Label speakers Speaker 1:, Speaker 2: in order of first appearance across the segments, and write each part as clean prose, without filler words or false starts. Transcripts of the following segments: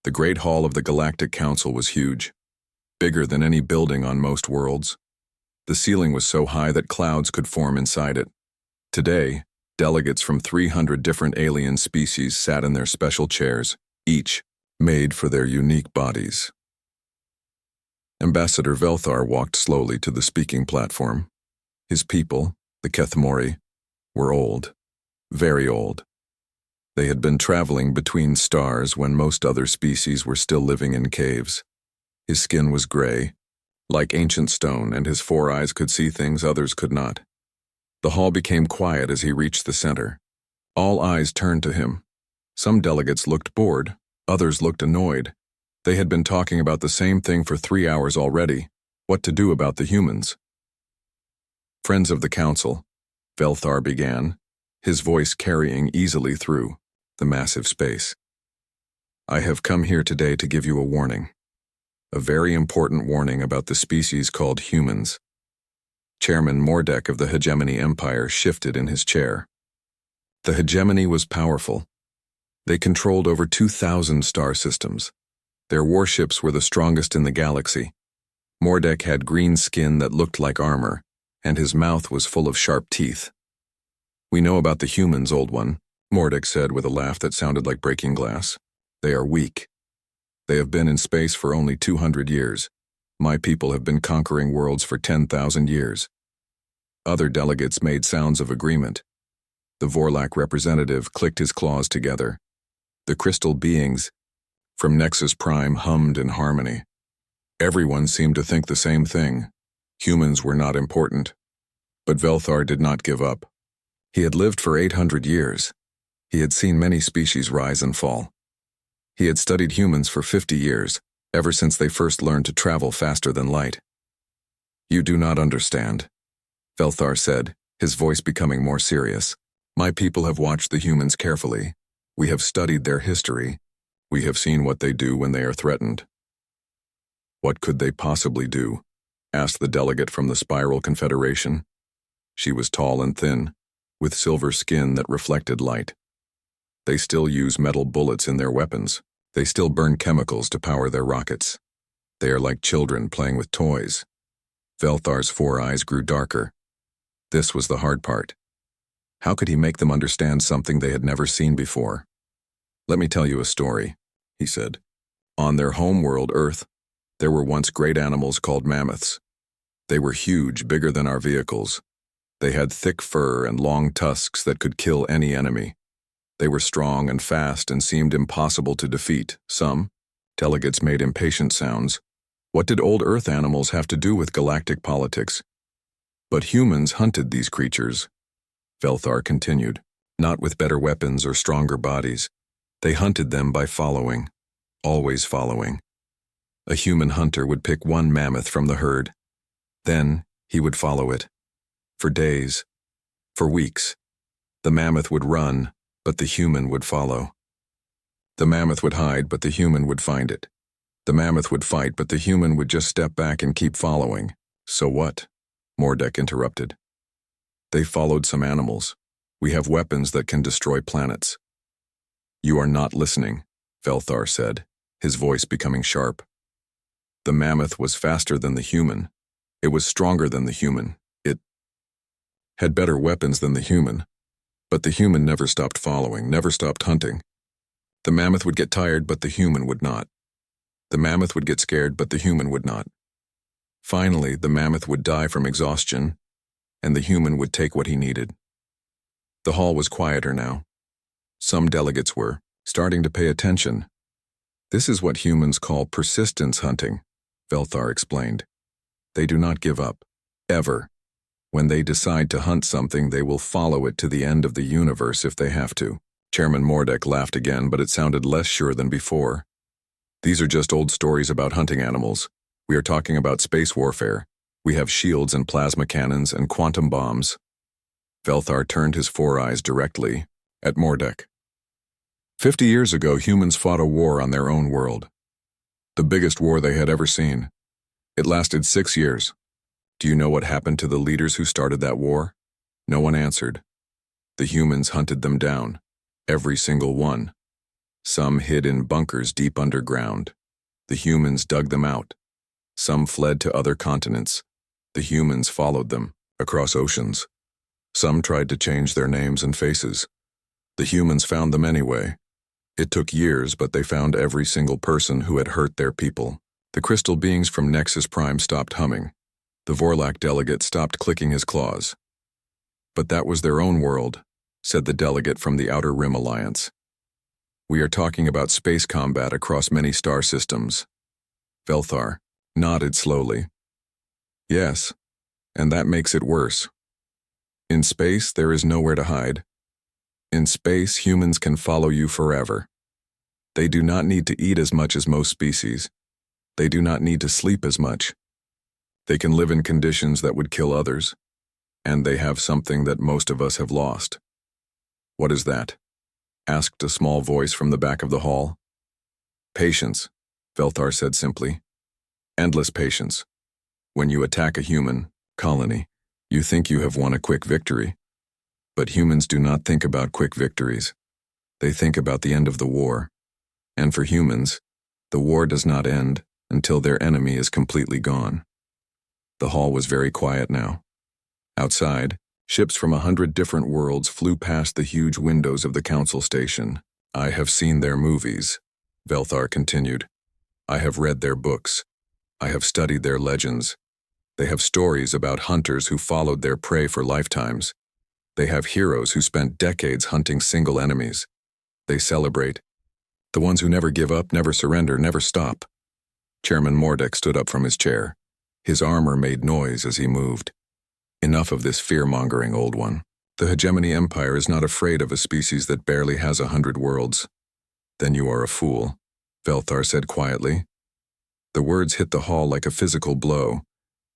Speaker 1: The Great Hall of the Galactic Council was huge, bigger than any building on most worlds. The ceiling was so high that clouds could form inside it. Today, delegates from 300 different alien species sat in their special chairs, each made for their unique bodies. Ambassador Velthar walked slowly to the speaking platform. His people, the Kethmori, were old, very old. They had been traveling between stars when most other species were still living in caves. His skin was gray, like ancient stone, and his 4 eyes could see things others could not. The hall became quiet as he reached the center. All eyes turned to him. Some delegates looked bored, others looked annoyed. They had been talking about the same thing for 3 hours already: what to do about the humans. Friends of the Council, Velthar began, his voice carrying easily through the massive space. I have come here today to give you a warning. A very important warning about the species called humans. Chairman Mordek of the Hegemony Empire shifted in his chair. The Hegemony was powerful. They controlled over 2,000 star systems. Their warships were the strongest in the galaxy. Mordek had green skin that looked like armor, and his mouth was full of sharp teeth. We know about the humans, Old One, Mordek said with a laugh that sounded like breaking glass. They are weak. They have been in space for only 200 years. My people have been conquering worlds for 10,000 years. Other delegates made sounds of agreement. The Vorlak representative clicked his claws together. The crystal beings from Nexus Prime hummed in harmony. Everyone seemed to think the same thing. Humans were not important. But Velthar did not give up. He had lived for 800 years. He had seen many species rise and fall. He had studied humans for 50 years, ever since they first learned to travel faster than light. You do not understand, Velthar said, his voice becoming more serious. My people have watched the humans carefully. We have studied their history. We have seen what they do when they are threatened. What could they possibly do? Asked the delegate from the Spiral Confederation. She was tall and thin, with silver skin that reflected light. They still use metal bullets in their weapons. They still burn chemicals to power their rockets. They are like children playing with toys. Velthar's 4 eyes grew darker. This was the hard part. How could he make them understand something they had never seen before? Let me tell you a story, he said. On their home world, Earth, there were once great animals called mammoths. They were huge, bigger than our vehicles. They had thick fur and long tusks that could kill any enemy. They were strong and fast and seemed impossible to defeat. Some delegates made impatient sounds. What did old Earth animals have to do with galactic politics? But humans hunted these creatures, Velthar continued, not with better weapons or stronger bodies. They hunted them by following, always following. A human hunter would pick one mammoth from the herd. Then he would follow it. For days, for weeks. The mammoth would run, but the human would follow. The mammoth would hide, but the human would find it. The mammoth would fight, but the human would just step back and keep following. So what? Mordek interrupted. They followed some animals. We have weapons that can destroy planets. You are not listening, Velthar said, his voice becoming sharp. The mammoth was faster than the human. It was stronger than the human. It had better weapons than the human. But the human never stopped following, never stopped hunting. The mammoth would get tired, but the human would not. The mammoth would get scared, but the human would not. Finally, the mammoth would die from exhaustion, and the human would take what he needed. The hall was quieter now. Some delegates were starting to pay attention. This is what humans call persistence hunting, Velthar explained. They do not give up, ever. When they decide to hunt something, they will follow it to the end of the universe if they have to. Chairman Mordek laughed again, but it sounded less sure than before. These are just old stories about hunting animals. We are talking about space warfare. We have shields and plasma cannons and quantum bombs. Velthar turned his 4 eyes directly at Mordek. 50 years ago, humans fought a war on their own world. The biggest war they had ever seen. It lasted 6 years. Do you know what happened to the leaders who started that war? No one answered. The humans hunted them down, every single one. Some hid in bunkers deep underground. The humans dug them out. Some fled to other continents. The humans followed them across oceans. Some tried to change their names and faces. The humans found them anyway. It took years, but they found every single person who had hurt their people. The crystal beings from Nexus Prime stopped humming. The Vorlak delegate stopped clicking his claws. But that was their own world, said the delegate from the Outer Rim Alliance. We are talking about space combat across many star systems. Velthar nodded slowly. Yes, and that makes it worse. In space, there is nowhere to hide. In space, humans can follow you forever. They do not need to eat as much as most species. They do not need to sleep as much. They can live in conditions that would kill others. And they have something that most of us have lost. What is that? Asked a small voice from the back of the hall. Patience, Velthar said simply. Endless patience. When you attack a human colony, you think you have won a quick victory. But humans do not think about quick victories. They think about the end of the war. And for humans, the war does not end until their enemy is completely gone. The hall was very quiet now. Outside, ships from 100 different worlds flew past the huge windows of the council station. I have seen their movies, Velthar continued. I have read their books. I have studied their legends. They have stories about hunters who followed their prey for lifetimes. They have heroes who spent decades hunting single enemies. They celebrate. The ones who never give up, never surrender, never stop. Chairman Mordek stood up from his chair. His armor made noise as he moved. Enough of this fear-mongering, old one. The Hegemony Empire is not afraid of a species that barely has 100 worlds. Then you are a fool, Velthar said quietly. The words hit the hall like a physical blow.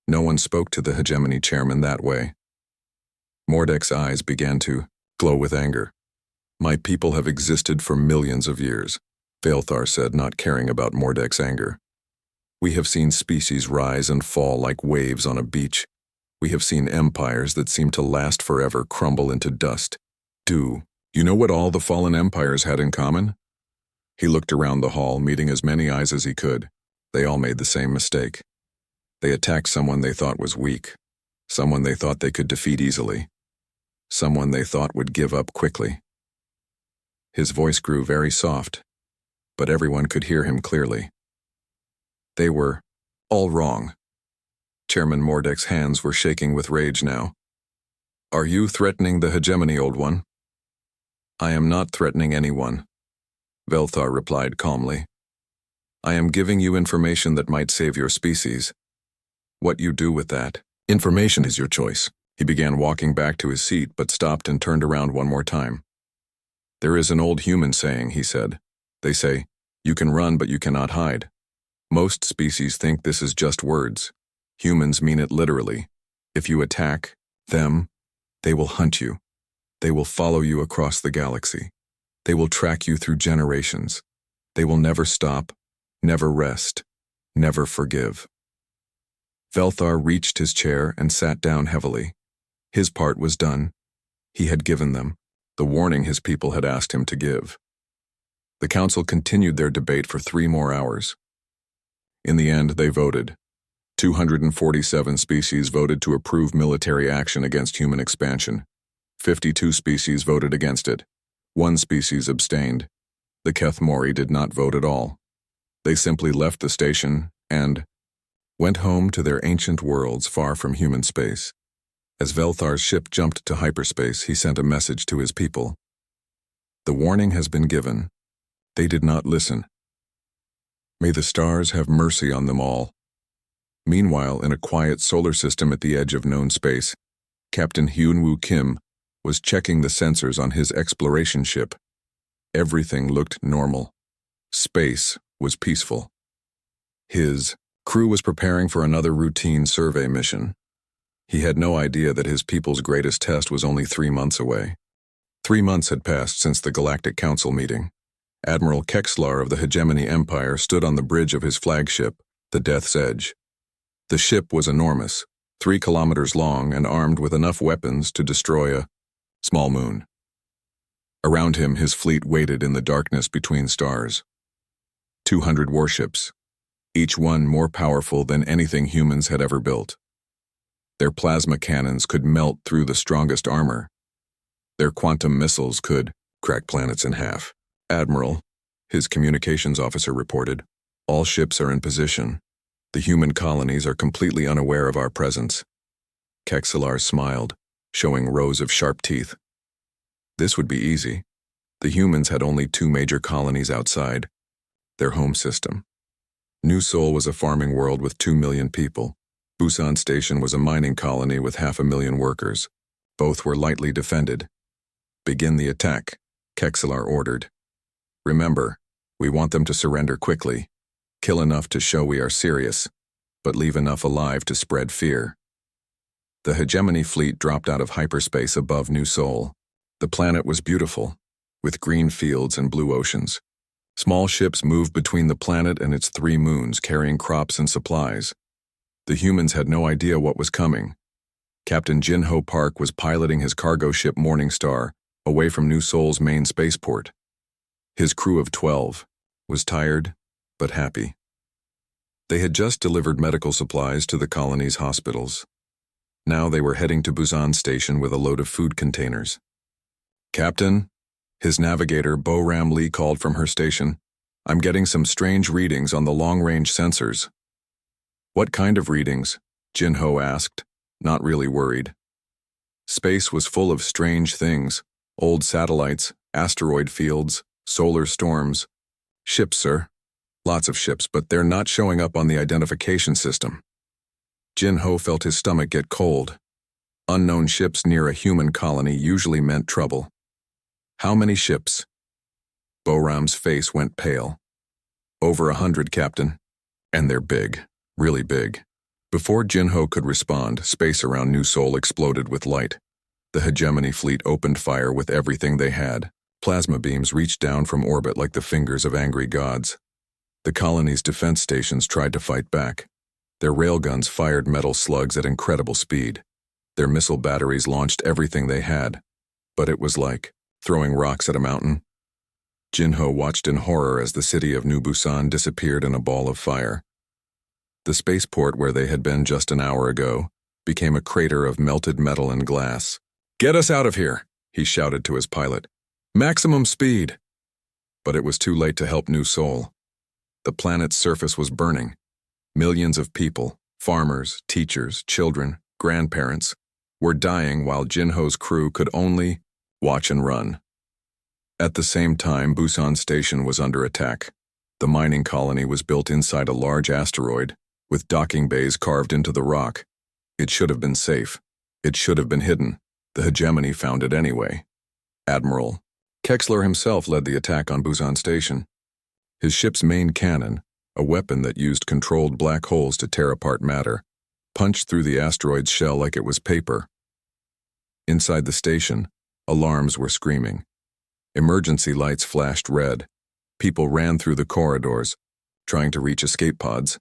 Speaker 1: No one spoke to the Hegemony chairman that way. Mordek's eyes began to glow with anger. My people have existed for millions of years, Velthar said, not caring about Mordek's anger. We have seen species rise and fall like waves on a beach. We have seen empires that seem to last forever crumble into dust. Do you know what all the fallen empires had in common? He looked around the hall, meeting as many eyes as he could. They all made the same mistake. They attacked someone they thought was weak, someone they thought they could defeat easily, someone they thought would give up quickly. His voice grew very soft, but everyone could hear him clearly. They were all wrong. Chairman Mordek's hands were shaking with rage now. Are you threatening the hegemony, old one? I am not threatening anyone, Velthar replied calmly. I am giving you information that might save your species. What you do with that information is your choice. He began walking back to his seat, but stopped and turned around one more time. There is an old human saying, he said. They say, you can run, but you cannot hide. Most species think this is just words. Humans mean it literally. If you attack them, they will hunt you. They will follow you across the galaxy. They will track you through generations. They will never stop, never rest, never forgive. Velthar reached his chair and sat down heavily. His part was done. He had given them the warning his people had asked him to give. The council continued their debate for 3 more hours. In the end, they voted. 247 species voted to approve military action against human expansion. 52 species voted against it. 1 species abstained. The Kethmori did not vote at all. They simply left the station and went home to their ancient worlds far from human space. As Velthar's ship jumped to hyperspace, he sent a message to his people. The warning has been given. They did not listen. May the stars have mercy on them all. Meanwhile, in a quiet solar system at the edge of known space, Captain Hyunwoo Kim was checking the sensors on his exploration ship. Everything looked normal. Space was peaceful. His crew was preparing for another routine survey mission. He had no idea that his people's greatest test was only 3 months away. 3 months had passed since the Galactic Council meeting. Admiral Kexlar of the Hegemony Empire stood on the bridge of his flagship, the Death's Edge. The ship was enormous, 3 kilometers long and armed with enough weapons to destroy a small moon. Around him, his fleet waited in the darkness between stars. 200 warships, each one more powerful than anything humans had ever built. Their plasma cannons could melt through the strongest armor. Their quantum missiles could crack planets in half. Admiral, his communications officer reported, all ships are in position. The human colonies are completely unaware of our presence. Kexelar smiled, showing rows of sharp teeth. This would be easy. The humans had only 2 major colonies outside their home system. New Sol was a farming world with 2 million people. Busan Station was a mining colony with 500,000 workers. Both were lightly defended. Begin the attack, Kexelar ordered. Remember, we want them to surrender quickly. Kill enough to show we are serious, but leave enough alive to spread fear. The hegemony fleet dropped out of hyperspace above New Sol. The planet was beautiful, with green fields and blue oceans. Small ships moved between the planet and its 3 moons, carrying crops and supplies. The humans had no idea what was coming. Captain Jinho Park was piloting his cargo ship Morning Star away from New Sol's main spaceport. His crew of 12 was tired, but happy. They had just delivered medical supplies to the colony's hospitals. Now they were heading to Busan Station with a load of food containers. Captain, his navigator Bo-Ram Lee called from her station, I'm getting some strange readings on the long-range sensors. What kind of readings? Jinho asked, not really worried. Space was full of strange things, old satellites, asteroid fields, solar storms. Ships, sir. Lots of ships, but they're not showing up on the identification system. Jinho felt his stomach get cold. Unknown ships near a human colony usually meant trouble. How many ships? Bo-Ram's face went pale. Over 100, Captain. And they're big, really big. Before Jinho could respond, space around New Sol exploded with light. The hegemony fleet opened fire with everything they had. Plasma beams reached down from orbit like the fingers of angry gods. The colony's defense stations tried to fight back. Their railguns fired metal slugs at incredible speed. Their missile batteries launched everything they had. But it was like throwing rocks at a mountain. Jinho watched in horror as the city of New Busan disappeared in a ball of fire. The spaceport where they had been just an hour ago became a crater of melted metal and glass. "Get us out of here," he shouted to his pilot. "Maximum speed." But it was too late to help New Sol. The planet's surface was burning. Millions of people, farmers, teachers, children, grandparents, were dying while Jinho's crew could only watch and run. At the same time, Busan Station was under attack. The mining colony was built inside a large asteroid, with docking bays carved into the rock. It should have been safe. It should have been hidden. The hegemony found it anyway. Admiral Kexelar himself led the attack on Busan Station. His ship's main cannon, a weapon that used controlled black holes to tear apart matter, punched through the asteroid's shell like it was paper. Inside the station, alarms were screaming. Emergency lights flashed red. People ran through the corridors, trying to reach escape pods.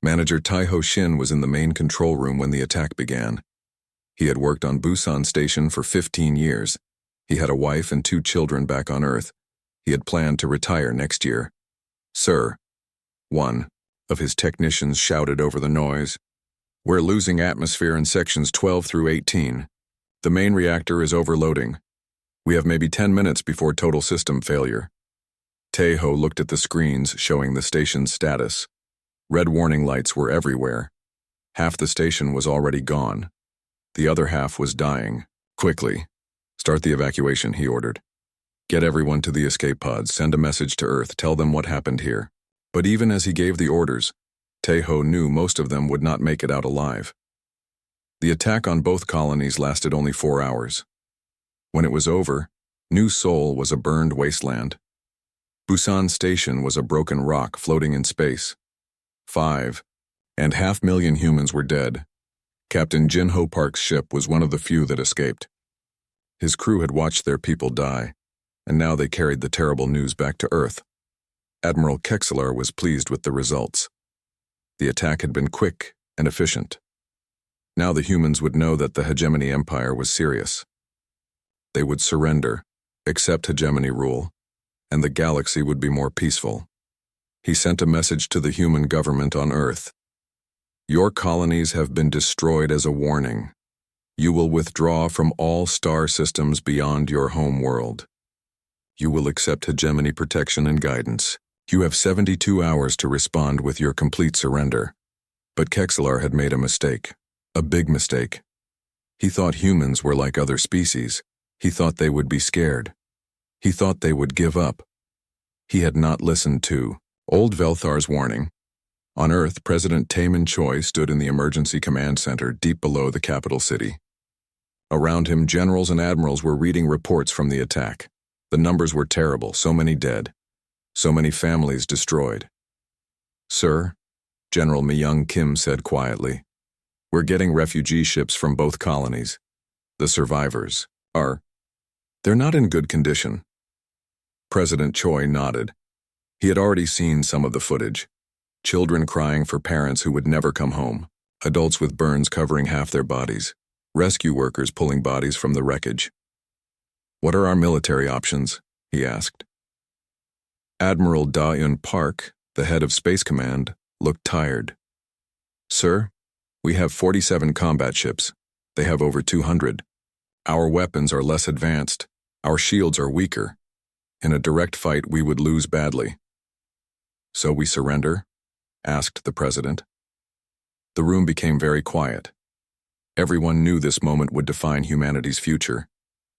Speaker 1: Manager Taiho Shin was in the main control room when the attack began. He had worked on Busan Station for 15 years. He had a wife and 2 children back on Earth. He had planned to retire next year. "Sir," one of his technicians shouted over the noise, "we're losing atmosphere in sections 12 through 18. The main reactor is overloading. We have maybe 10 minutes before total system failure." Taiho looked at the screens showing the station's status. Red warning lights were everywhere. Half the station was already gone. The other half was dying. "Quickly. Start the evacuation," he ordered. "Get everyone to the escape pods, send a message to Earth, tell them what happened here." But even as he gave the orders, Taiho knew most of them would not make it out alive. The attack on both colonies lasted only 4 hours. When it was over, New Sol was a burned wasteland. Busan Station was a broken rock floating in space. 5.5 million humans were dead. Captain Jinho Park's ship was one of the few that escaped. His crew had watched their people die, and now they carried the terrible news back to Earth. Admiral Kexelar was pleased with the results. The attack had been quick and efficient. Now the humans would know that the hegemony empire was serious. They would surrender, accept hegemony rule, and the galaxy would be more peaceful. He sent a message to the human government on Earth. Your colonies have been destroyed as a warning. You will withdraw from all star systems beyond your home world. You will accept hegemony protection and guidance. You have 72 hours to respond with your complete surrender. But Kexlar had made a mistake. A big mistake. He thought humans were like other species. He thought they would be scared. He thought they would give up. He had not listened to Old Velthar's warning. On Earth, President Taemin Choi stood in the emergency command center deep below the capital city. Around him, generals and admirals were reading reports from the attack. The numbers were terrible, so many dead, so many families destroyed. Sir, General Myung Kim said quietly, we're getting refugee ships from both colonies. The survivors they're not in good condition. President Choi nodded. He had already seen some of the footage. Children crying for parents who would never come home, adults with burns covering half their bodies, rescue workers pulling bodies from the wreckage. What are our military options? He asked. Admiral Da-Eun Park, the head of Space Command, looked tired. Sir, we have 47 combat ships. They have over 200. Our weapons are less advanced. Our shields are weaker. In a direct fight, we would lose badly. So we surrender? Asked the president. The room became very quiet. Everyone knew this moment would define humanity's future.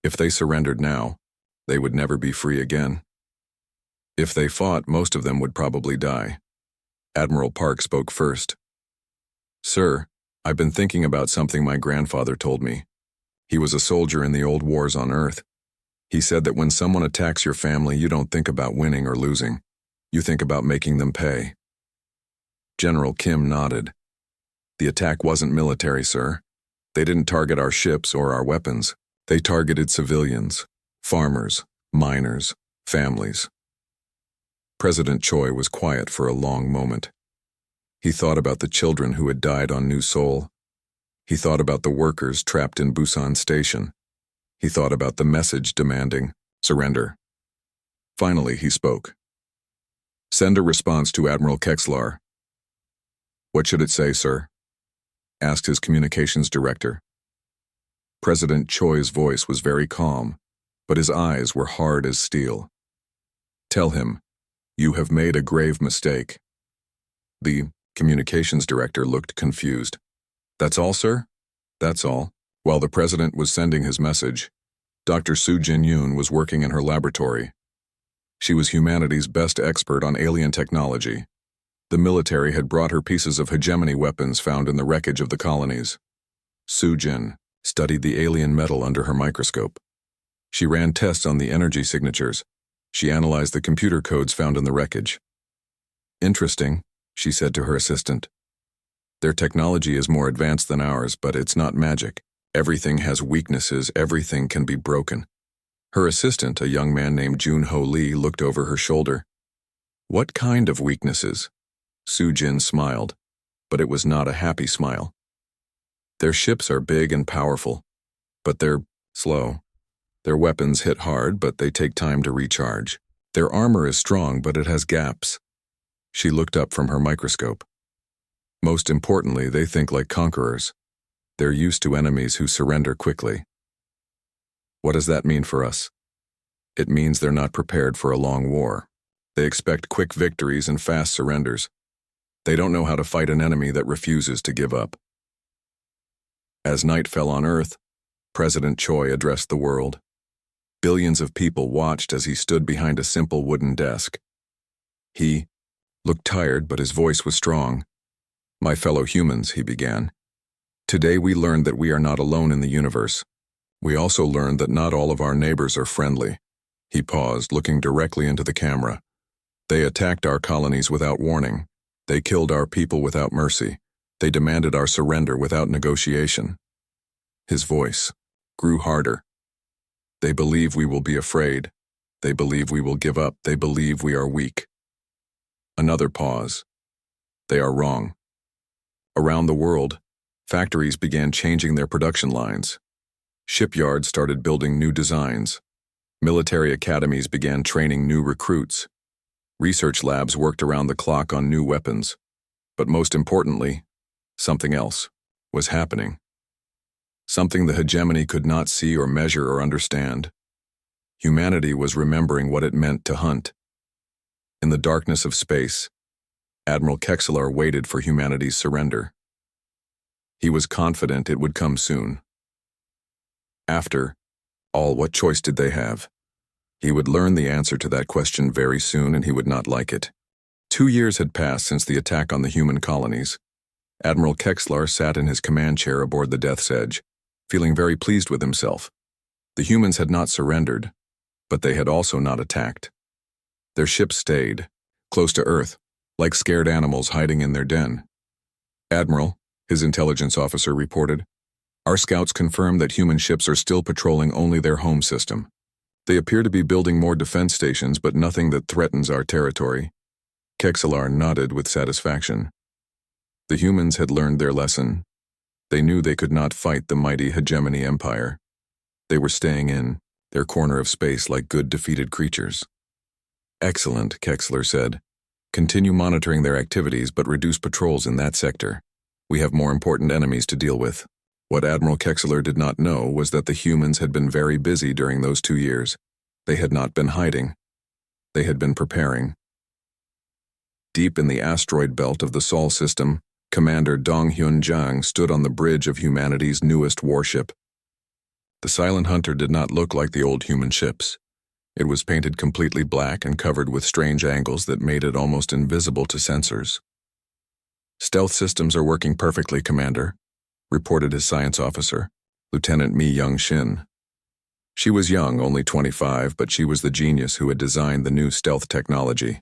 Speaker 1: If they surrendered now, they would never be free again. If they fought, most of them would probably die. Admiral Park spoke first. Sir, I've been thinking about something my grandfather told me. He was a soldier in the old wars on Earth. He said that when someone attacks your family, you don't think about winning or losing. You think about making them pay. General Kim nodded. The attack wasn't military, sir. They didn't target our ships or our weapons. They targeted civilians, farmers, miners, families. President Choi was quiet for a long moment. He thought about the children who had died on New Seoul. He thought about the workers trapped in Busan Station. He thought about the message demanding surrender. Finally, he spoke. Send a response to Admiral Kexlar. What should it say, sir? Asked his communications director. President Choi's voice was very calm, but his eyes were hard as steel. Tell him, you have made a grave mistake. The communications director looked confused. That's all, sir? That's all. While the president was sending his message, Dr. Soo Jin-yoon was working in her laboratory. She was humanity's best expert on alien technology. The military had brought her pieces of hegemony weapons found in the wreckage of the colonies. Soo-jin studied the alien metal under her microscope. She ran tests on the energy signatures. She analyzed the computer codes found in the wreckage. Interesting, she said to her assistant. Their technology is more advanced than ours, but it's not magic. Everything has weaknesses, everything can be broken. Her assistant, a young man named Jun-Ho Lee, looked over her shoulder. What kind of weaknesses? Soo-jin smiled, but it was not a happy smile. Their ships are big and powerful, but they're slow. Their weapons hit hard, but they take time to recharge. Their armor is strong, but it has gaps. She looked up from her microscope. Most importantly, they think like conquerors. They're used to enemies who surrender quickly. What does that mean for us? It means they're not prepared for a long war. They expect quick victories and fast surrenders. They don't know how to fight an enemy that refuses to give up. As night fell on Earth, President Choi addressed the world. Billions of people watched as he stood behind a simple wooden desk. He looked tired, but his voice was strong. My fellow humans, he began. Today we learned that we are not alone in the universe. We also learned that not all of our neighbors are friendly. He paused, looking directly into the camera. They attacked our colonies without warning. They killed our people without mercy. They demanded our surrender without negotiation. His voice grew harder. They believe we will be afraid. They believe we will give up. They believe we are weak. Another pause. They are wrong. Around the world, factories began changing their production lines. Shipyards started building new designs. Military academies began training new recruits. Research labs worked around the clock on new weapons. But most importantly, something else was happening. Something the hegemony could not see or measure or understand. Humanity was remembering what it meant to hunt. In the darkness of space, Admiral Kexler waited for humanity's surrender. He was confident it would come soon. After all, what choice did they have? He would learn the answer to that question very soon, and he would not like it. 2 years had passed since the attack on the human colonies. Admiral Kexler sat in his command chair aboard the Death's Edge, feeling very pleased with himself. The humans had not surrendered, but they had also not attacked. Their ship stayed, close to Earth, like scared animals hiding in their den. "Admiral," his intelligence officer reported, "our scouts confirm that human ships are still patrolling only their home system. They appear to be building more defense stations, but nothing that threatens our territory." Kexler nodded with satisfaction. The humans had learned their lesson. They knew they could not fight the mighty hegemony empire. They were staying in their corner of space like good defeated creatures. "Excellent," Kexler said. "Continue monitoring their activities, but reduce patrols in that sector. We have more important enemies to deal with." What Admiral Kexler did not know was that the humans had been very busy during those 2 years. They had not been hiding. They had been preparing. Deep in the asteroid belt of the Sol system, Commander Dong-Hyun Jang stood on the bridge of humanity's newest warship. The Silent Hunter did not look like the old human ships. It was painted completely black and covered with strange angles that made it almost invisible to sensors. "Stealth systems are working perfectly, Commander," reported his science officer, Lieutenant Mi Young-shin. She was young, only 25, but she was the genius who had designed the new stealth technology.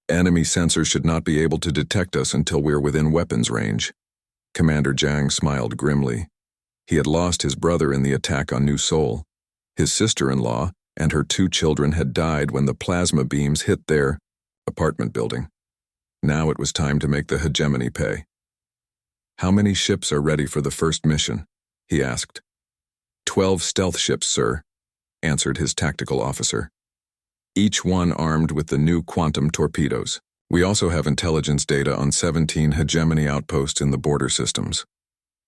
Speaker 1: "Enemy sensors should not be able to detect us until we're within weapons range." Commander Jang smiled grimly. He had lost his brother in the attack on New Seoul. His sister-in-law and her 2 children had died when the plasma beams hit their apartment building. Now it was time to make the hegemony pay. "How many ships are ready for the first mission?" he asked. 12 stealth ships, sir," answered his tactical officer. "Each one armed with the new quantum torpedoes. We also have intelligence data on 17 hegemony outposts in the border systems."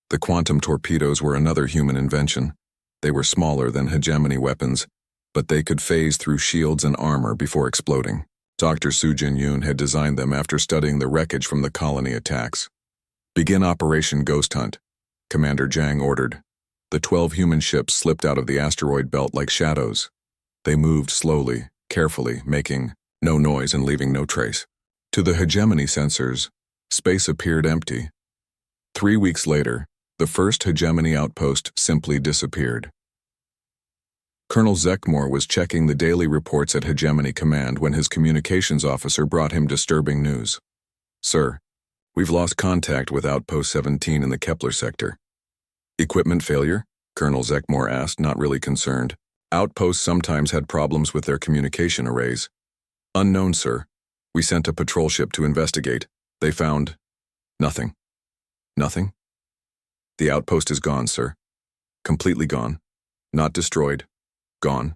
Speaker 1: The quantum torpedoes were another human invention. They were smaller than hegemony weapons, but they could phase through shields and armor before exploding. Dr. Su Jin-yoon had designed them after studying the wreckage from the colony attacks. "Begin Operation Ghost Hunt," Commander Jang ordered. The 12 human ships slipped out of the asteroid belt like shadows. They moved slowly, carefully, making no noise and leaving no trace. To the hegemony sensors, space appeared empty. 3 weeks later, the first hegemony outpost simply disappeared. Colonel Zekmore was checking the daily reports at Hegemony Command when his communications officer brought him disturbing news. "Sir, we've lost contact with Outpost 17 in the Kepler sector." "Equipment failure?" Colonel Zekmore asked, not really concerned. "Outposts sometimes had problems with their communication arrays." "Unknown, sir. We sent a patrol ship to investigate. They found nothing." "Nothing?" "The outpost is gone, sir. Completely gone. Not destroyed. Gone.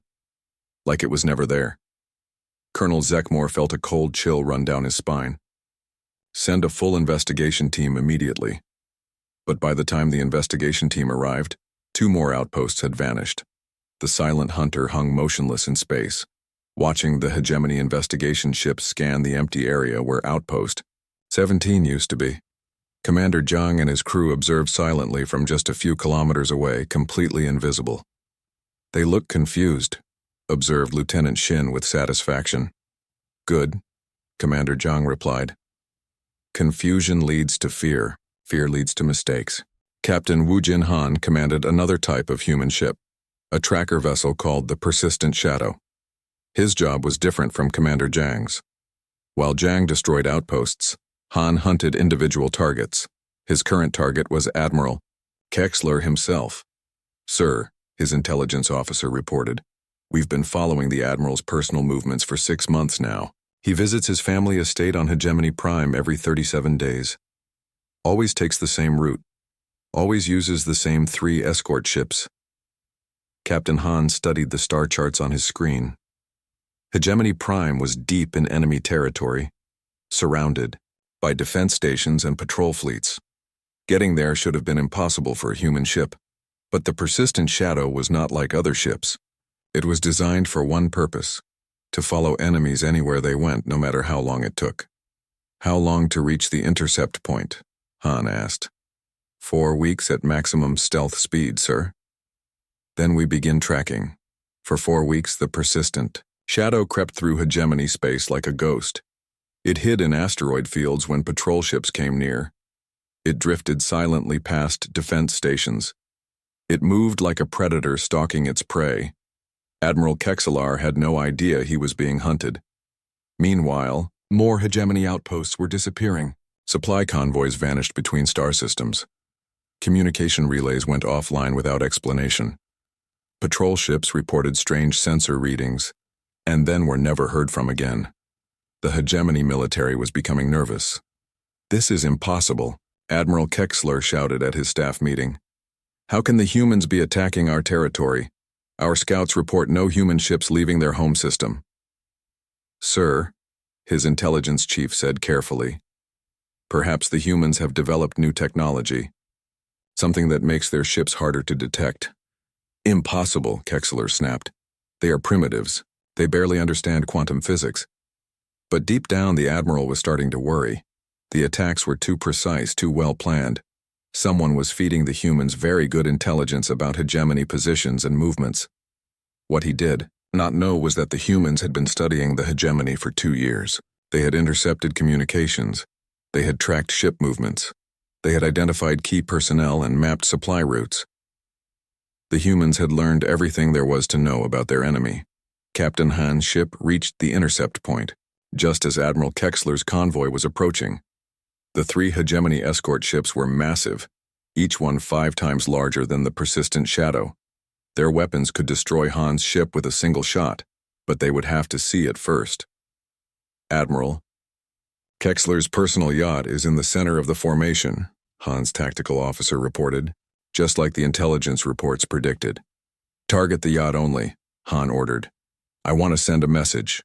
Speaker 1: Like it was never there." Colonel Zekmore felt a cold chill run down his spine. "Send a full investigation team immediately." But by the time the investigation team arrived, 2 more outposts had vanished. The Silent Hunter hung motionless in space, watching the hegemony investigation ships scan the empty area where Outpost 17 used to be. Commander Jang and his crew observed silently from just a few kilometers away, completely invisible. "They look confused," observed Lieutenant Shin with satisfaction. "Good," Commander Jang replied. "Confusion leads to fear. Fear leads to mistakes." Captain Wu Jin Han commanded another type of human ship, a tracker vessel called the Persistent Shadow. His job was different from Commander Jang's. While Jang destroyed outposts, Han hunted individual targets. His current target was Admiral Kexler himself. "Sir," his intelligence officer reported, "we've been following the Admiral's personal movements for 6 months now. He visits his family estate on Hegemony Prime every 37 days. Always takes the same route. Always uses the same 3 escort ships." Captain Han studied the star charts on his screen. Hegemony Prime was deep in enemy territory, surrounded by defense stations and patrol fleets. Getting there should have been impossible for a human ship, but the persistent shadow was not like other ships. It was designed for one purpose: to follow enemies anywhere they went, no matter how long it took. "How long to reach the intercept point?" Han asked. 4 weeks at maximum stealth speed, sir. Then we begin tracking. For 4 weeks, the persistent shadow crept through hegemony space like a ghost. It hid in asteroid fields when patrol ships came near. It drifted silently past defense stations. It moved like a predator stalking its prey. Admiral Kexelar had no idea he was being hunted. Meanwhile, more hegemony outposts were disappearing. Supply convoys vanished between star systems. Communication relays went offline without explanation. Patrol ships reported strange sensor readings, and then were never heard from again. The hegemony military was becoming nervous. "This is impossible," Admiral Kexler shouted at his staff meeting. "How can the humans be attacking our territory? Our scouts report no human ships leaving their home system." "Sir," his intelligence chief said carefully, "perhaps the humans have developed new technology, something that makes their ships harder to detect." "Impossible," Kexler snapped. "They are primitives. They barely understand quantum physics." But deep down, the Admiral was starting to worry. The attacks were too precise, too well planned. Someone was feeding the humans very good intelligence about hegemony positions and movements. What he did not know was that the humans had been studying the hegemony for 2 years. They had intercepted communications. They had tracked ship movements. They had identified key personnel and mapped supply routes. The humans had learned everything there was to know about their enemy. Captain Han's ship reached the intercept point, just as Admiral Kexler's convoy was approaching. The 3 hegemony escort ships were massive, each one 5 times larger than the persistent shadow. Their weapons could destroy Han's ship with a single shot, but they would have to see it first. "Admiral, Kexler's personal yacht is in the center of the formation," Han's tactical officer reported, just like the intelligence reports predicted. "Target the yacht only," Han ordered. "I want to send a message."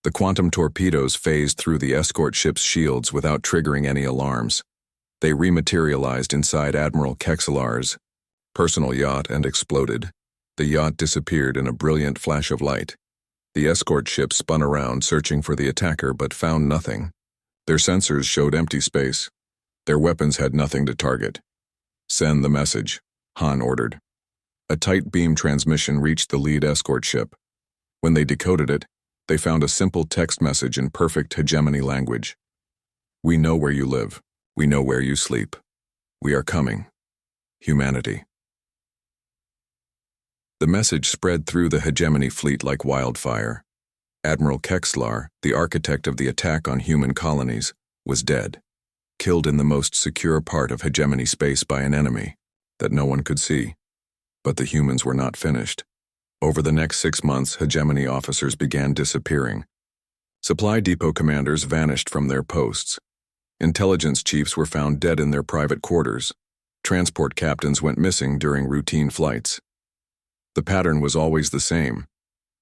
Speaker 1: The quantum torpedoes phased through the escort ship's shields without triggering any alarms. They rematerialized inside Admiral Kexelar's personal yacht and exploded. The yacht disappeared in a brilliant flash of light. The escort ship spun around, searching for the attacker, but found nothing. Their sensors showed empty space. Their weapons had nothing to target. "Send the message," Han ordered. A tight beam transmission reached the lead escort ship. When they decoded it, they found a simple text message in perfect hegemony language. "We know where you live. We know where you sleep. We are coming. Humanity." The message spread through the hegemony fleet like wildfire. Admiral Kexlar, the architect of the attack on human colonies, was dead, killed in the most secure part of hegemony space by an enemy that no one could see. But the humans were not finished. Over the next 6 months, hegemony officers began disappearing. Supply depot commanders vanished from their posts. Intelligence chiefs were found dead in their private quarters. Transport captains went missing during routine flights. The pattern was always the same.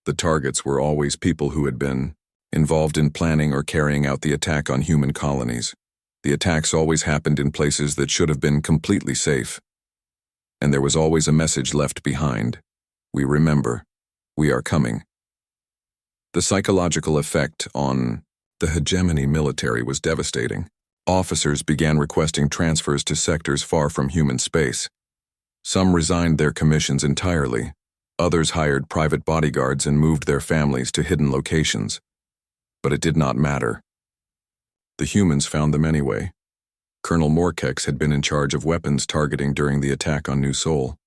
Speaker 1: The targets were always people who had been involved in planning or carrying out the attack on human colonies. The attacks always happened in places that should have been completely safe. And there was always a message left behind. "We remember. We are coming." The psychological effect on the hegemony military was devastating. Officers began requesting transfers to sectors far from human space. Some resigned their commissions entirely. Others hired private bodyguards and moved their families to hidden locations. But it did not matter. The humans found them anyway. Colonel Morkex had been in charge of weapons targeting during the attack on New Sol.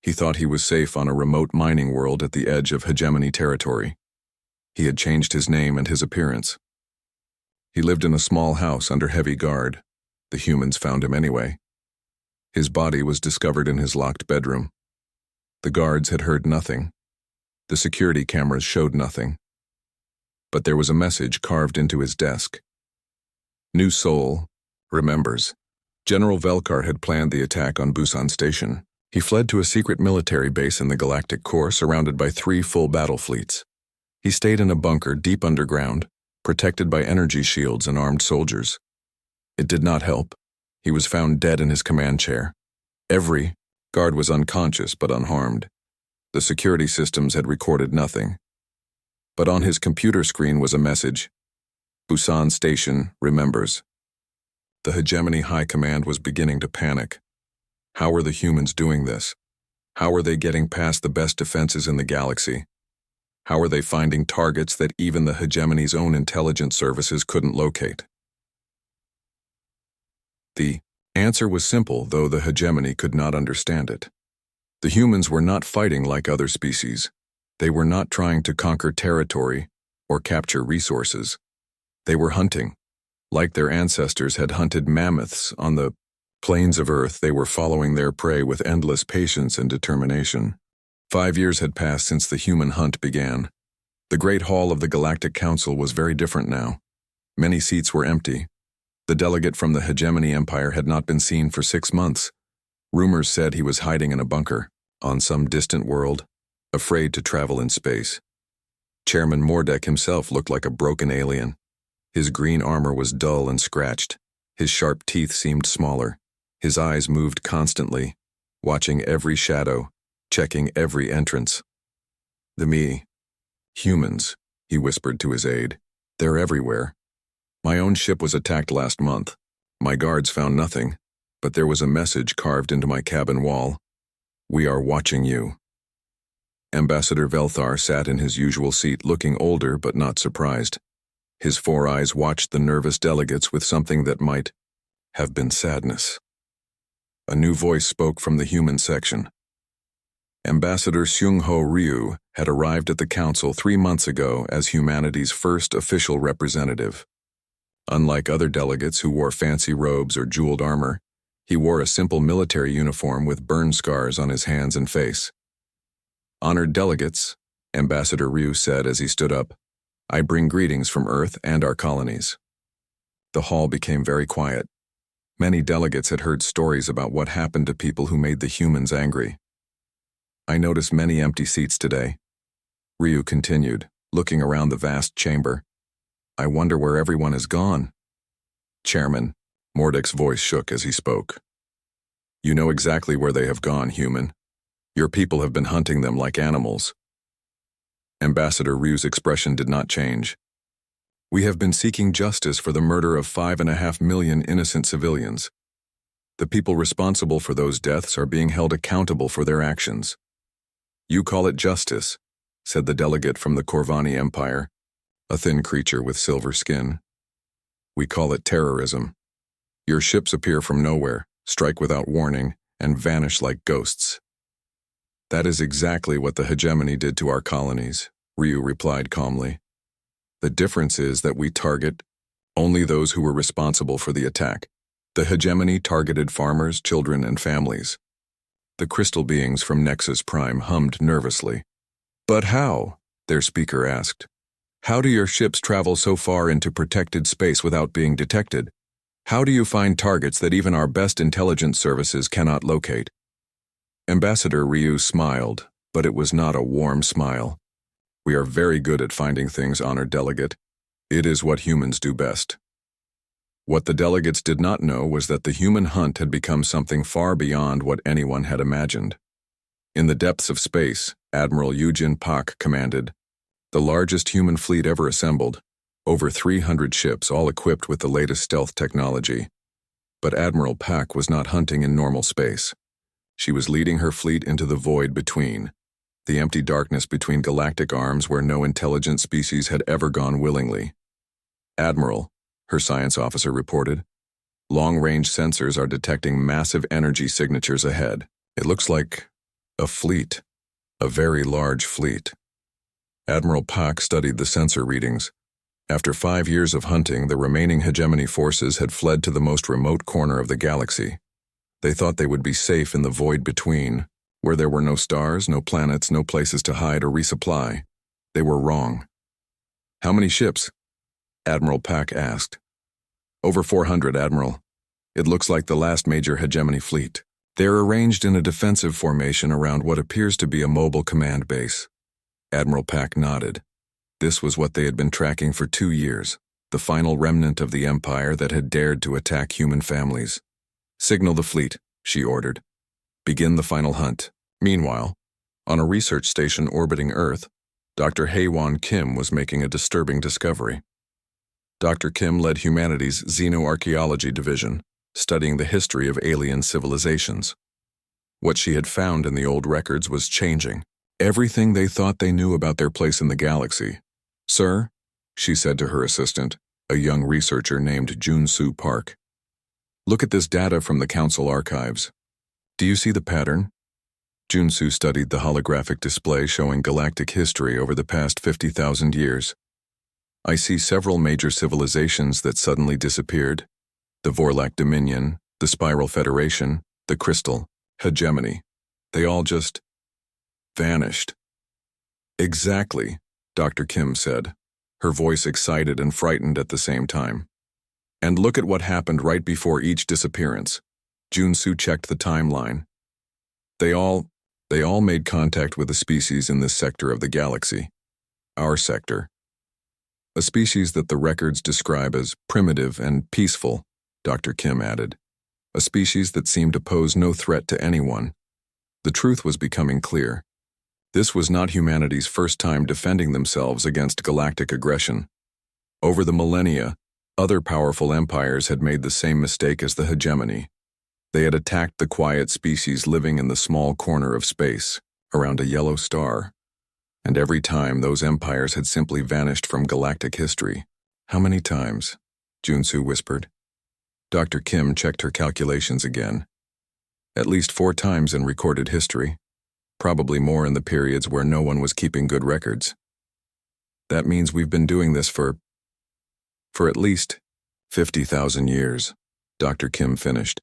Speaker 1: He thought he was safe on a remote mining world at the edge of hegemony territory. He had changed his name and his appearance. He lived in a small house under heavy guard. The humans found him anyway. His body was discovered in his locked bedroom. The guards had heard nothing. The security cameras showed nothing. But there was a message carved into his desk. New Sol remembers. General Velkar had planned the attack on Busan Station. He fled to a secret military base in the Galactic Core surrounded by 3 full battle fleets. He stayed in a bunker deep underground, protected by energy shields and armed soldiers. It did not help. He was found dead in his command chair. Every guard was unconscious but unharmed. The security systems had recorded nothing. But on his computer screen was a message. Busan Station remembers. The Hegemony High Command was beginning to panic. How were the humans doing this? How were they getting past the best defenses in the galaxy? How were they finding targets that even the Hegemony's own intelligence services couldn't locate? The answer was simple, though the Hegemony could not understand it. The humans were not fighting like other species. They were not trying to conquer territory or capture resources. They were hunting. Like their ancestors had hunted mammoths on the plains of Earth, they were following their prey with endless patience and determination. 5 years had passed since the human hunt began. The Great Hall of the Galactic Council was very different now. Many seats were empty. The delegate from the Hegemony Empire had not been seen for 6 months. Rumors said he was hiding in a bunker, on some distant world, afraid to travel in space. Chairman Mordek himself looked like a broken alien. His green armor was dull and scratched. His sharp teeth seemed smaller. His eyes moved constantly, watching every shadow, checking every entrance. Humans, he whispered to his aide. They're everywhere. My own ship was attacked last month. My guards found nothing, but there was a message carved into my cabin wall. We are watching you. Ambassador Velthar sat in his usual seat, looking older but not surprised. His 4 eyes watched the nervous delegates with something that might have been sadness. A new voice spoke from the human section. Ambassador Seung-ho Ryu had arrived at the council 3 months ago as humanity's first official representative. Unlike other delegates who wore fancy robes or jeweled armor, he wore a simple military uniform with burn scars on his hands and face. Honored delegates, Ambassador Ryu said as he stood up, I bring greetings from Earth and our colonies. The hall became very quiet. Many delegates had heard stories about what happened to people who made the humans angry. I noticed many empty seats today. Ryu continued, looking around the vast chamber. I wonder where everyone has gone. Chairman, Mordek's voice shook as he spoke. You know exactly where they have gone, human. Your people have been hunting them like animals. Ambassador Ryu's expression did not change. We have been seeking justice for the murder of 5.5 million innocent civilians. The people responsible for those deaths are being held accountable for their actions. You call it justice, said the delegate from the Corvani Empire, a thin creature with silver skin. We call it terrorism. Your ships appear from nowhere, strike without warning, and vanish like ghosts. That is exactly what the Hegemony did to our colonies, Ryu replied calmly. The difference is that we target only those who were responsible for the attack. The Hegemony targeted farmers, children, and families. The crystal beings from Nexus Prime hummed nervously. But how? Their speaker asked. How do your ships travel so far into protected space without being detected? How do you find targets that even our best intelligence services cannot locate? Ambassador Ryu smiled, but it was not a warm smile. We are very good at finding things, honored delegate. It is what humans do best. What the delegates did not know was that the human hunt had become something far beyond what anyone had imagined. In the depths of space, Admiral Yujin Pak commanded, the largest human fleet ever assembled, over 300 ships all equipped with the latest stealth technology. But Admiral Pak was not hunting in normal space. She was leading her fleet into the void between, the empty darkness between galactic arms where no intelligent species had ever gone willingly. Admiral, her science officer reported, long-range sensors are detecting massive energy signatures ahead. It looks like a fleet, a very large fleet. Admiral Pak studied the sensor readings. After 5 years of hunting, the remaining Hegemony forces had fled to the most remote corner of the galaxy. They thought they would be safe in the void between, where there were no stars, no planets, no places to hide or resupply. They were wrong. How many ships? Admiral Pak asked. Over 400, Admiral. It looks like the last major Hegemony fleet. They're arranged in a defensive formation around what appears to be a mobile command base. Admiral Pack nodded. This was what they had been tracking for 2 years, the final remnant of the Empire that had dared to attack human families. Signal the fleet, she ordered. Begin the final hunt. Meanwhile, on a research station orbiting Earth, Dr. Haewon Kim was making a disturbing discovery. Dr. Kim led humanity's Xenoarchaeology division, studying the history of alien civilizations. What she had found in the old records was changing. Everything they thought they knew about their place in the galaxy. "Sir," she said to her assistant, a young researcher named Jun-Soo Park. "Look at this data from the Council archives. Do you see the pattern?" Jun-Soo studied the holographic display showing galactic history over the past 50,000 years. "I see several major civilizations that suddenly disappeared. The Vorlak Dominion, the Spiral Federation, the Crystal Hegemony. They all just vanished." "Exactly," Dr. Kim said, her voice excited and frightened at the same time. "And look at what happened right before each disappearance." Jun-Soo checked the timeline. They all made contact with a species in this sector of the galaxy. Our sector. A species that the records describe as primitive and peaceful, Dr. Kim added. A species that seemed to pose no threat to anyone. The truth was becoming clear. This was not humanity's first time defending themselves against galactic aggression. Over the millennia, other powerful empires had made the same mistake as the hegemony. They had attacked the quiet species living in the small corner of space, around a yellow star. And every time, those empires had simply vanished from galactic history. "How many times?" Jun-Soo whispered. Dr. Kim checked her calculations again. "At least 4 times in recorded history. Probably more in the periods where no one was keeping good records. That means we've been doing this for at least 50,000 years, Dr. Kim finished.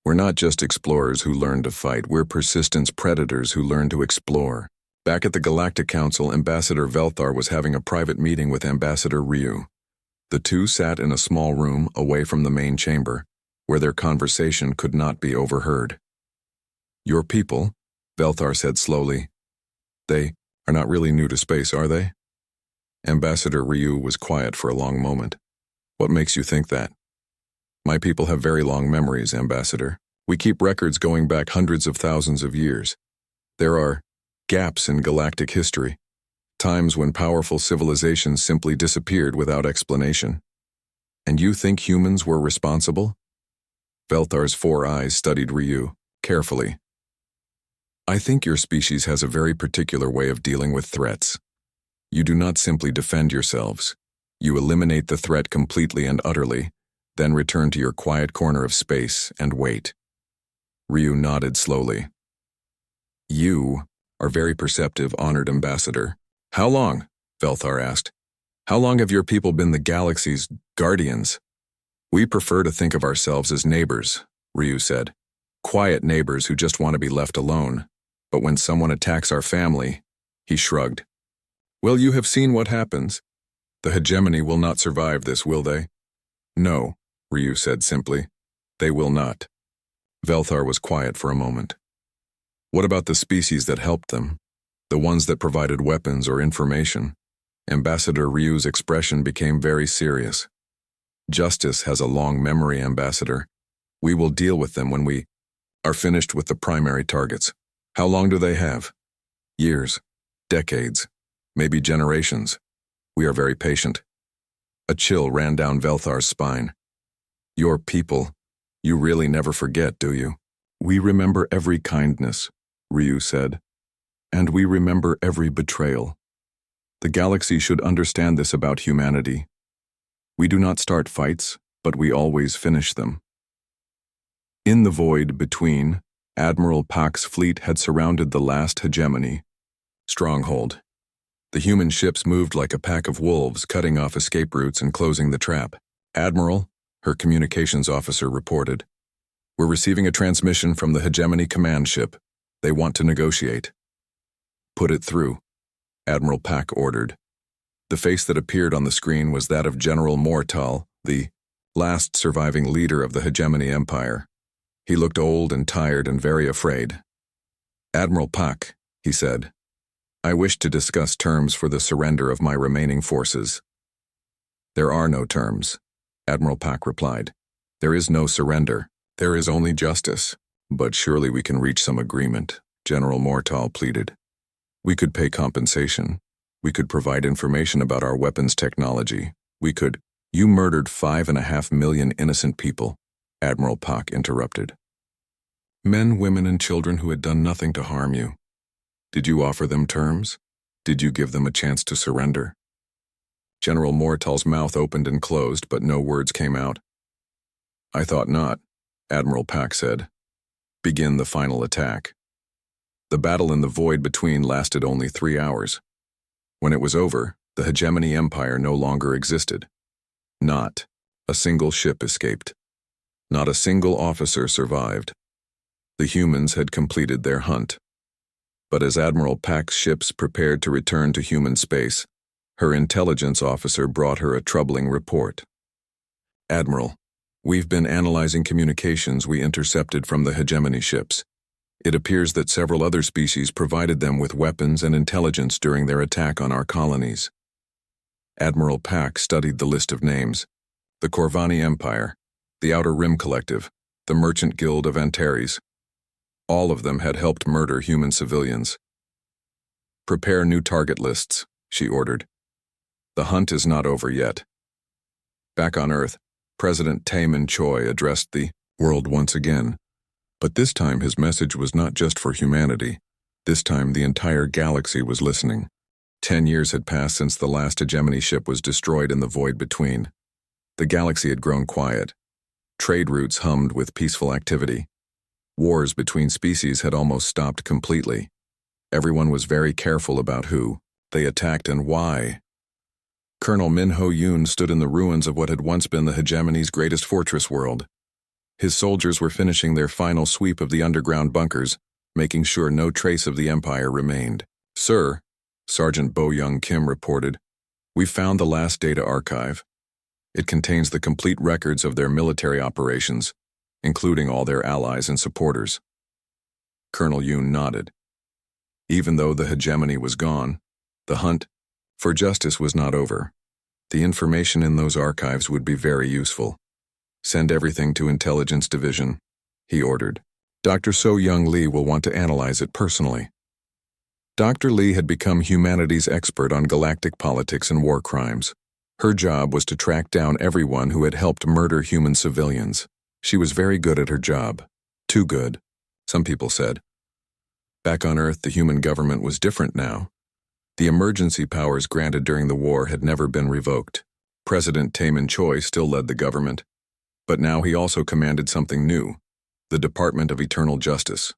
Speaker 1: We're not just explorers who learn to fight, we're persistence predators who learn to explore." Back at the Galactic Council, Ambassador Velthar was having a private meeting with Ambassador Ryu. The two sat in a small room away from the main chamber, where their conversation could not be overheard. "Your people," Velthar said slowly. "They are not really new to space, are they?" Ambassador Ryu was quiet for a long moment. "What makes you think that?" "My people have very long memories, Ambassador. We keep records going back hundreds of thousands of years. There are gaps in galactic history, times when powerful civilizations simply disappeared without explanation. And you think humans were responsible?" Velthar's 4 eyes studied Ryu, carefully. "I think your species has a very particular way of dealing with threats. You do not simply defend yourselves. You eliminate the threat completely and utterly, then return to your quiet corner of space and wait." Ryu nodded slowly. "You are very perceptive, honored ambassador. How long?" Velthar asked. "How long have your people been the galaxy's guardians?" "We prefer to think of ourselves as neighbors," Ryu said. "Quiet neighbors who just want to be left alone. But when someone attacks our family," he shrugged. "Well, you have seen what happens. The hegemony will not survive this, will they?" "No," Ryu said simply. "They will not." Velthar was quiet for a moment. "What about the species that helped them? The ones that provided weapons or information?" Ambassador Ryu's expression became very serious. "Justice has a long memory, Ambassador. We will deal with them when we are finished with the primary targets. How long do they have? Years, decades, maybe generations. We are very patient." A chill ran down Velthar's spine. "Your people, you really never forget, do you?" "We remember every kindness," Ryu said. "And we remember every betrayal. The galaxy should understand this about humanity. We do not start fights, but we always finish them." In the void between, Admiral Pak's fleet had surrounded the last hegemony stronghold. The human ships moved like a pack of wolves, cutting off escape routes and closing the trap. "Admiral," her communications officer reported, "we're receiving a transmission from the hegemony command ship. They want to negotiate." "Put it through," Admiral Pak ordered. The face that appeared on the screen was that of General Mortal, the last surviving leader of the hegemony empire. He looked old and tired and very afraid. "Admiral Pak," he said, "I wish to discuss terms for the surrender of my remaining forces." "There are no terms," Admiral Pak replied. "There is no surrender. There is only justice. But surely we can reach some agreement," General Mortal pleaded. "We could pay compensation. We could provide information about our weapons technology. We could—" "You murdered 5.5 million innocent people," Admiral Pak interrupted. "Men, women, and children who had done nothing to harm you. Did you offer them terms? Did you give them a chance to surrender?" General Mortal's mouth opened and closed, but no words came out. "I thought not," Admiral Pak said. "Begin the final attack." The battle in the void between lasted only 3 hours. When it was over, the hegemony empire no longer existed. Not a single ship escaped. Not a single officer survived. The humans had completed their hunt. But as Admiral Pak's ships prepared to return to human space, her intelligence officer brought her a troubling report. "Admiral, we've been analyzing communications we intercepted from the hegemony ships. It appears that several other species provided them with weapons and intelligence during their attack on our colonies." Admiral Pak studied the list of names. The Corvani Empire, the Outer Rim Collective, the Merchant Guild of Antares. All of them had helped murder human civilians. "Prepare new target lists," she ordered. "The hunt is not over yet." Back on Earth, President Taemin Choi addressed the world once again. But this time his message was not just for humanity. This time the entire galaxy was listening. 10 years had passed since the last hegemony ship was destroyed in the void between. The galaxy had grown quiet. Trade routes hummed with peaceful activity. Wars between species had almost stopped completely. Everyone was very careful about who they attacked and why. Colonel Min Ho-yoon stood in the ruins of what had once been the hegemony's greatest fortress world. His soldiers were finishing their final sweep of the underground bunkers, making sure no trace of the empire remained. "Sir," Sergeant Bo Young Kim reported, "we found the last data archive. It contains the complete records of their military operations, including all their allies and supporters." Colonel Yoon nodded. Even though the hegemony was gone, the hunt for justice was not over. The information in those archives would be very useful. "Send everything to Intelligence Division," he ordered. "Dr. So-Young Lee will want to analyze it personally." Dr. Lee had become humanity's expert on galactic politics and war crimes. Her job was to track down everyone who had helped murder human civilians. She was very good at her job. Too good, some people said. Back on Earth, the human government was different now. The emergency powers granted during the war had never been revoked. President Taemin Choi still led the government, but now he also commanded something new, the Department of Eternal Justice.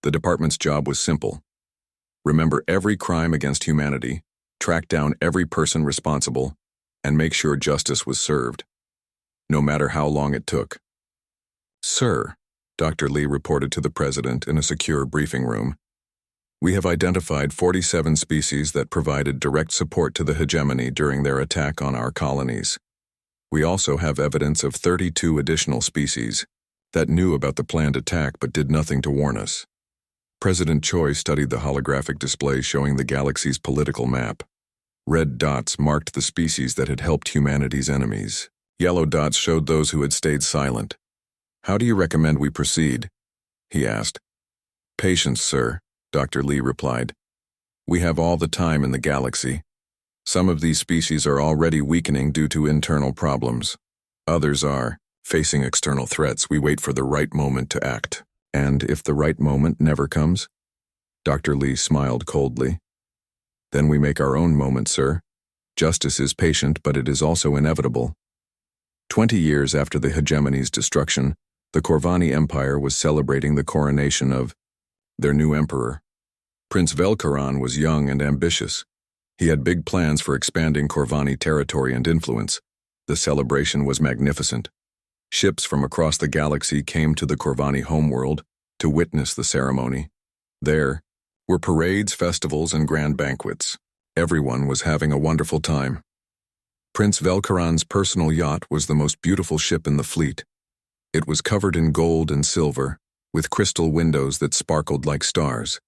Speaker 1: The department's job was simple. Remember every crime against humanity, track down every person responsible, and make sure justice was served, no matter how long it took. "Sir," Dr. Lee reported to the president in a secure briefing room, "we have identified 47 species that provided direct support to the hegemony during their attack on our colonies. We also have evidence of 32 additional species that knew about the planned attack but did nothing to warn us." President Choi studied the holographic display showing the galaxy's political map. Red dots marked the species that had helped humanity's enemies. Yellow dots showed those who had stayed silent. "How do you recommend we proceed?" he asked. "Patience, sir," Dr. Lee replied. "We have all the time in the galaxy. Some of these species are already weakening due to internal problems. Others are facing external threats. We wait for the right moment to act." "And if the right moment never comes?" Dr. Lee smiled coldly. "Then we make our own moment, sir. Justice is patient, but it is also inevitable." 20 years after the hegemony's destruction, the Corvani Empire was celebrating the coronation of their new emperor. Prince Velkaran was young and ambitious. He had big plans for expanding Corvani territory and influence. The celebration was magnificent. Ships from across the galaxy came to the Corvani homeworld to witness the ceremony. There were parades, festivals, and grand banquets. Everyone was having a wonderful time. Prince Velkaran's personal yacht was the most beautiful ship in the fleet. It was covered in gold and silver, with crystal windows that sparkled like stars.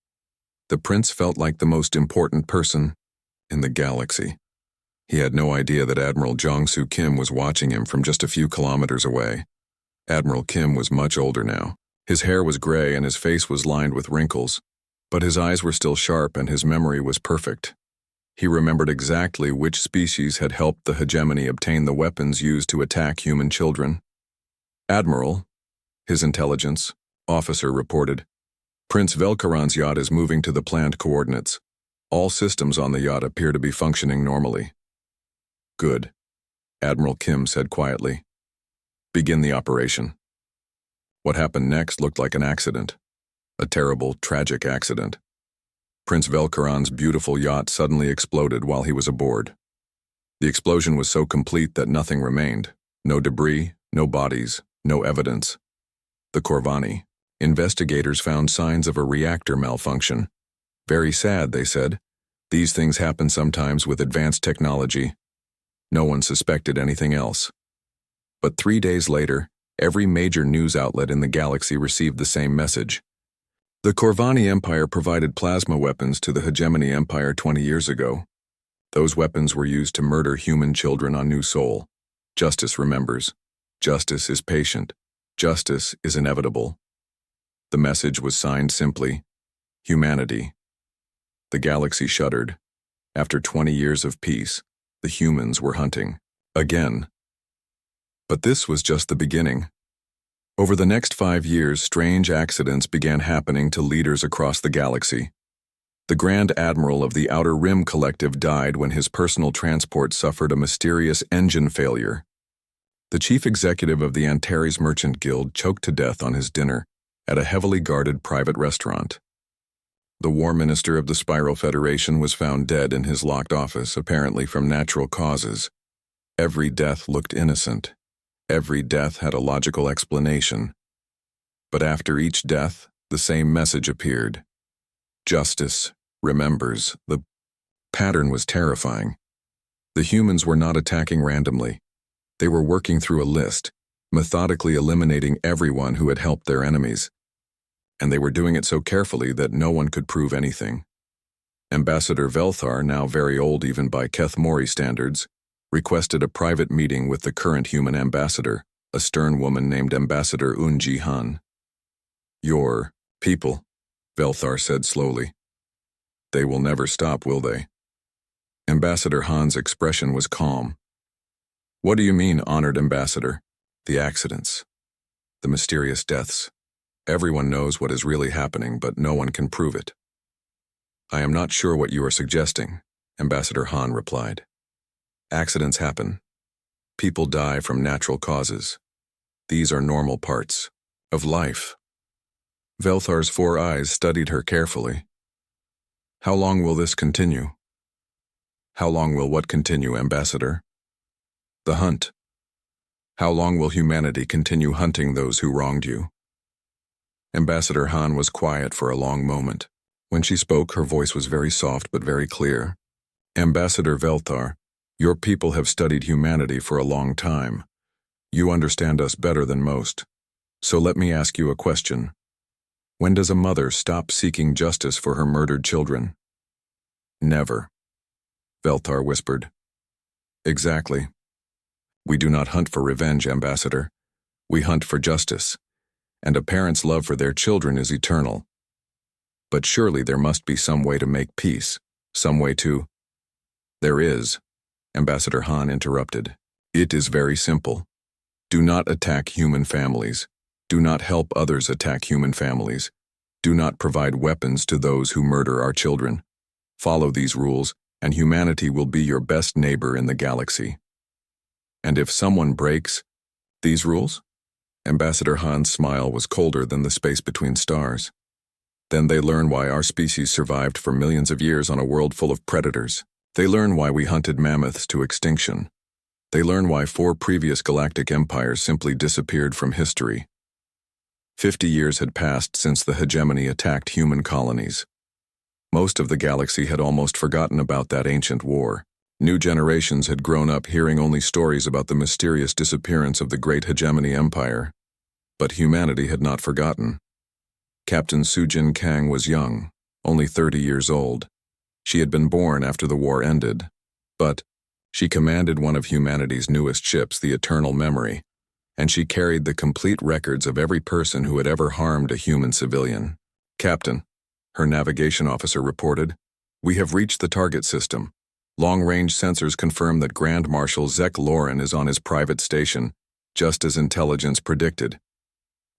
Speaker 1: The prince felt like the most important person in the galaxy. He had no idea that Admiral Jong-soo Kim was watching him from just a few kilometers away. Admiral Kim was much older now. His hair was gray and his face was lined with wrinkles, but his eyes were still sharp and his memory was perfect. He remembered exactly which species had helped the hegemony obtain the weapons used to attack human children. Admiral, his intelligence officer reported, Prince Velkaran's yacht is moving to the planned coordinates. All systems on the yacht appear to be functioning normally. Good, Admiral Kim said quietly. Begin the operation. What happened next looked like an accident. A terrible, tragic accident. Prince Velkaran's beautiful yacht suddenly exploded while he was aboard. The explosion was so complete that nothing remained. No debris, no bodies, no evidence. The Corvani. Investigators found signs of a reactor malfunction. Very sad, they said. These things happen sometimes with advanced technology. No one suspected anything else. But 3 days later, every major news outlet in the galaxy received the same message. The Corvani Empire provided plasma weapons to the Hegemony Empire 20 years ago. Those weapons were used to murder human children on New Sol. Justice remembers. Justice is patient. Justice is inevitable. The message was signed simply, humanity. The galaxy shuddered. After 20 years of peace, the humans were hunting. Again. But this was just the beginning. Over the next 5 years, strange accidents began happening to leaders across the galaxy. The Grand Admiral of the Outer Rim Collective died when his personal transport suffered a mysterious engine failure. The chief executive of the Antares Merchant Guild choked to death on his dinner at a heavily guarded private restaurant. The War Minister of the Spiral Federation was found dead in his locked office, apparently from natural causes. Every death looked innocent. Every death had a logical explanation. But after each death, the same message appeared. Justice remembers. The pattern was terrifying. The humans were not attacking randomly. They were working through a list, methodically eliminating everyone who had helped their enemies. And they were doing it so carefully that no one could prove anything. Ambassador Velthar, now very old even by Kethmori standards, requested a private meeting with the current human ambassador, a stern woman named Ambassador Un-Ji-Han. Your people, Velthar said slowly. They will never stop, will they? Ambassador Han's expression was calm. What do you mean, honored ambassador? The accidents. The mysterious deaths. Everyone knows what is really happening, but no one can prove it. I am not sure what you are suggesting, Ambassador Han replied. Accidents happen. People die from natural causes. These are normal parts of life. Velthar's 4 eyes studied her carefully. How long will this continue? How long will what continue, Ambassador? The hunt. How long will humanity continue hunting those who wronged you? Ambassador Han was quiet for a long moment. When she spoke, her voice was very soft but very clear. Ambassador Velthar, your people have studied humanity for a long time. You understand us better than most. So let me ask you a question. When does a mother stop seeking justice for her murdered children? Never, Velthar whispered. Exactly. We do not hunt for revenge, Ambassador. We hunt for justice. And a parent's love for their children is eternal. But surely there must be some way to make peace, some way to... There is, Ambassador Han interrupted. It is very simple. Do not attack human families. Do not help others attack human families. Do not provide weapons to those who murder our children. Follow these rules, and humanity will be your best neighbor in the galaxy. And if someone breaks these rules? Ambassador Han's smile was colder than the space between stars. Then they learn why our species survived for millions of years on a world full of predators. They learn why we hunted mammoths to extinction. They learn why 4 previous galactic empires simply disappeared from history. 50 years had passed since the hegemony attacked human colonies. Most of the galaxy had almost forgotten about that ancient war. New generations had grown up hearing only stories about the mysterious disappearance of the great hegemony empire. But humanity had not forgotten. Captain Sujin Kang was young, only 30 years old. She had been born after the war ended, but she commanded one of humanity's newest ships, the Eternal Memory, and she carried the complete records of every person who had ever harmed a human civilian. "Captain," her navigation officer reported, "we have reached the target system. Long-range sensors confirm that Grand Marshal Zek Loren is on his private station, just as intelligence predicted."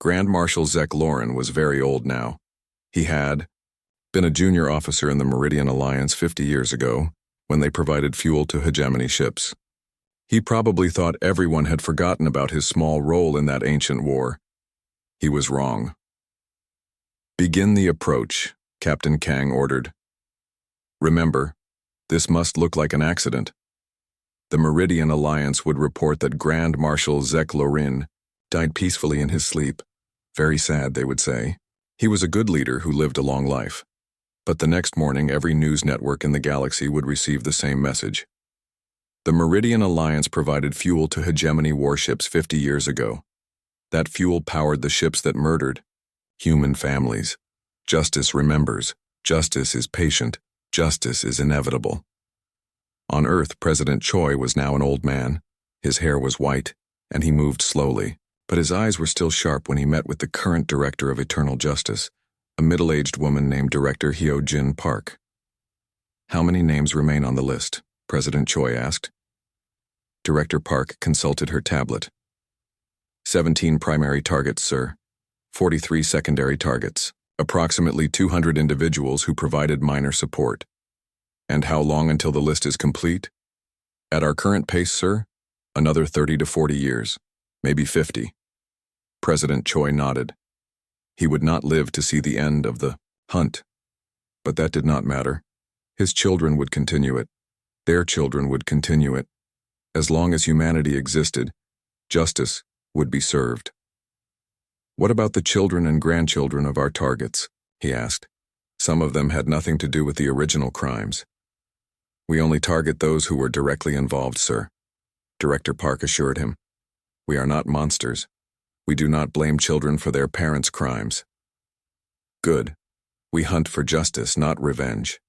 Speaker 1: Grand Marshal Zek Loren was very old now. He had been a junior officer in the Meridian Alliance 50 years ago, when they provided fuel to hegemony ships. He probably thought everyone had forgotten about his small role in that ancient war. He was wrong. "Begin the approach," Captain Kang ordered. "Remember, this must look like an accident." The Meridian Alliance would report that Grand Marshal Zek Loren died peacefully in his sleep. Very sad, they would say. He was a good leader who lived a long life. But the next morning, every news network in the galaxy would receive the same message. The Meridian Alliance provided fuel to hegemony warships 50 years ago. That fuel powered the ships that murdered human families. Justice remembers. Justice is patient. Justice is inevitable. On Earth, President Choi was now an old man. His hair was white, and he moved slowly, but his eyes were still sharp when he met with the current director of Eternal Justice, a middle-aged woman named Director Hyo-Jin Park. "How many names remain on the list?" President Choi asked. Director Park consulted her tablet. 17 primary targets, sir. 43 secondary targets. Approximately 200 individuals who provided minor support. "And how long until the list is complete?" "At our current pace, sir, another 30 to 40 years, maybe 50. President Choi nodded. He would not live to see the end of the hunt. But that did not matter. His children would continue it. Their children would continue it. As long as humanity existed, justice would be served. "What about the children and grandchildren of our targets?" he asked. "Some of them had nothing to do with the original crimes." "We only target those who were directly involved, sir," Director Park assured him. "We are not monsters. We do not blame children for their parents' crimes." "Good. We hunt for justice, not revenge."